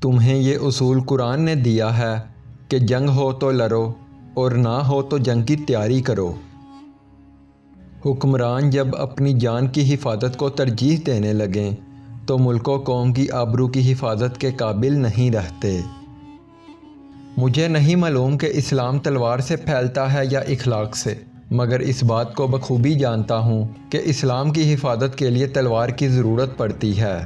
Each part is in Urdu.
تمہیں یہ اصول قرآن نے دیا ہے کہ جنگ ہو تو لڑو اور نہ ہو تو جنگ کی تیاری کرو۔ حکمران جب اپنی جان کی حفاظت کو ترجیح دینے لگیں تو ملک و قوم کی آبرو کی حفاظت کے قابل نہیں رہتے۔ مجھے نہیں معلوم کہ اسلام تلوار سے پھیلتا ہے یا اخلاق سے، مگر اس بات کو بخوبی جانتا ہوں کہ اسلام کی حفاظت کے لیے تلوار کی ضرورت پڑتی ہے۔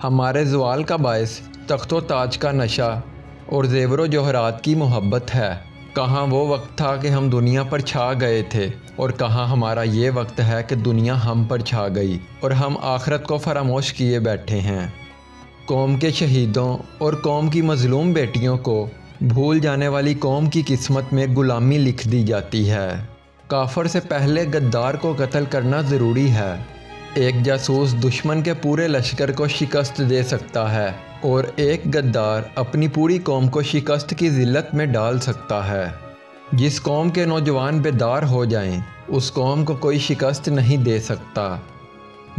ہمارے زوال کا باعث تخت و تاج کا نشہ اور زیور و جوہرات کی محبت ہے۔ کہاں وہ وقت تھا کہ ہم دنیا پر چھا گئے تھے، اور کہاں ہمارا یہ وقت ہے کہ دنیا ہم پر چھا گئی اور ہم آخرت کو فراموش کیے بیٹھے ہیں۔ قوم کے شہیدوں اور قوم کی مظلوم بیٹیوں کو بھول جانے والی قوم کی قسمت میں غلامی لکھ دی جاتی ہے۔ کافر سے پہلے غدار کو قتل کرنا ضروری ہے۔ ایک جاسوس دشمن کے پورے لشکر کو شکست دے سکتا ہے اور ایک غدار اپنی پوری قوم کو شکست کی ذلت میں ڈال سکتا ہے۔ جس قوم کے نوجوان بیدار ہو جائیں اس قوم کو کوئی شکست نہیں دے سکتا۔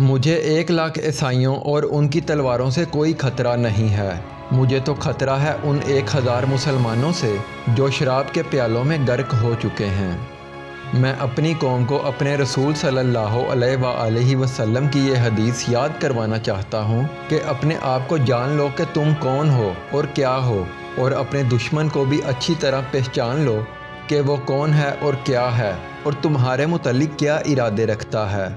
مجھے 1,00,000 عیسائیوں اور ان کی تلواروں سے کوئی خطرہ نہیں ہے، مجھے تو خطرہ ہے ان 1,000 مسلمانوں سے جو شراب کے پیالوں میں غرق ہو چکے ہیں۔ میں اپنی قوم کو اپنے رسول صلی اللہ علیہ وآلہ وسلم کی یہ حدیث یاد کروانا چاہتا ہوں کہ اپنے آپ کو جان لو کہ تم کون ہو اور کیا ہو، اور اپنے دشمن کو بھی اچھی طرح پہچان لو کہ وہ کون ہے اور کیا ہے اور تمہارے متعلق کیا ارادے رکھتا ہے۔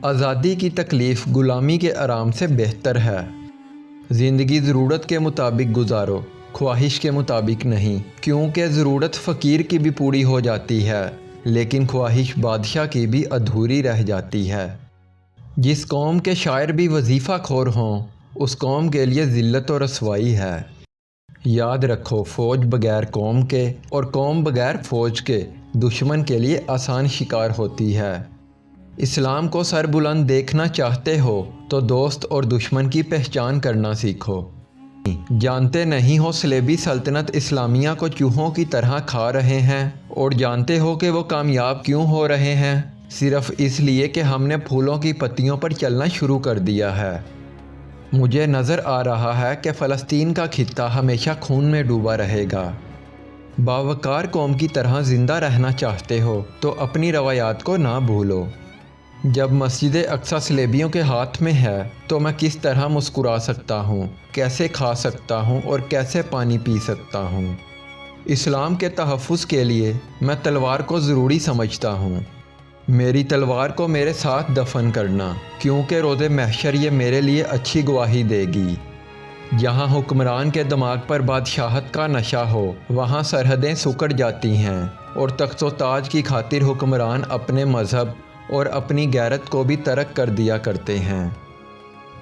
آزادی کی تکلیف غلامی کے آرام سے بہتر ہے۔ زندگی ضرورت کے مطابق گزارو، خواہش کے مطابق نہیں، کیونکہ ضرورت فقیر کی بھی پوری ہو جاتی ہے لیکن خواہش بادشاہ کی بھی ادھوری رہ جاتی ہے۔ جس قوم کے شاعر بھی وظیفہ خور ہوں اس قوم کے لیے ذلت و رسوائی ہے۔ یاد رکھو، فوج بغیر قوم کے اور قوم بغیر فوج کے دشمن کے لیے آسان شکار ہوتی ہے۔ اسلام کو سر بلند دیکھنا چاہتے ہو تو دوست اور دشمن کی پہچان کرنا سیکھو۔ جانتے نہیں ہو صلیبی سلطنت اسلامیہ کو چوہوں کی طرح کھا رہے ہیں، اور جانتے ہو کہ وہ کامیاب کیوں ہو رہے ہیں؟ صرف اس لیے کہ ہم نے پھولوں کی پتیوں پر چلنا شروع کر دیا ہے۔ مجھے نظر آ رہا ہے کہ فلسطین کا خطہ ہمیشہ خون میں ڈوبا رہے گا۔ باوقار قوم کی طرح زندہ رہنا چاہتے ہو تو اپنی روایات کو نہ بھولو۔ جب مسجد اقصی صلیبیوں کے ہاتھ میں ہے تو میں کس طرح مسکرا سکتا ہوں، کیسے کھا سکتا ہوں اور کیسے پانی پی سکتا ہوں؟ اسلام کے تحفظ کے لیے میں تلوار کو ضروری سمجھتا ہوں۔ میری تلوار کو میرے ساتھ دفن کرنا، کیونکہ روز محشر یہ میرے لیے اچھی گواہی دے گی۔ جہاں حکمران کے دماغ پر بادشاہت کا نشہ ہو وہاں سرحدیں سکڑ جاتی ہیں، اور تخت و تاج کی خاطر حکمران اپنے مذہب اور اپنی غیرت کو بھی ترک کر دیا کرتے ہیں۔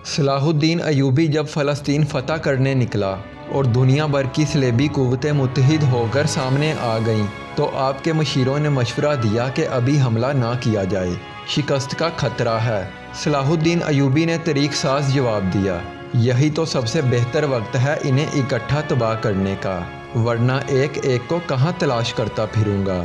صلاح الدین ایوبی جب فلسطین فتح کرنے نکلا اور دنیا بھر کی صلیبی قوتیں متحد ہو کر سامنے آ گئیں تو آپ کے مشیروں نے مشورہ دیا کہ ابھی حملہ نہ کیا جائے، شکست کا خطرہ ہے۔ صلاح الدین ایوبی نے طریق ساز جواب دیا، یہی تو سب سے بہتر وقت ہے انہیں اکٹھا تباہ کرنے کا، ورنہ ایک ایک کو کہاں تلاش کرتا پھروں گا۔